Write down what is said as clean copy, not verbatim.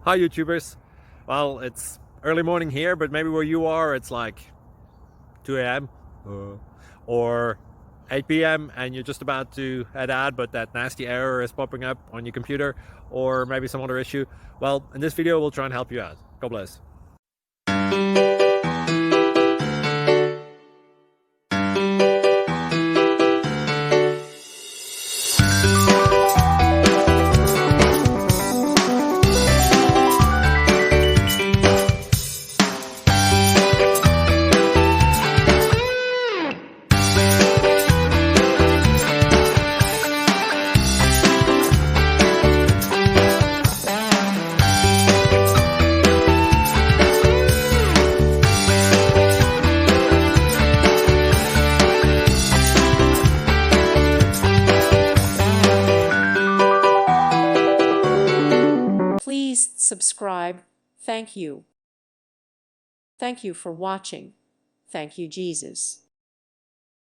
Hi YouTubers. Well, it's early morning here, but maybe where you are it's like 2 a.m. or 8 p.m. and you're just about to head out, but that nasty error is popping up on your computer, or maybe some other issue. Well, in this video we'll try and help you out. God bless. Please subscribe. Thank you. Thank you for watching. Thank you, Jesus.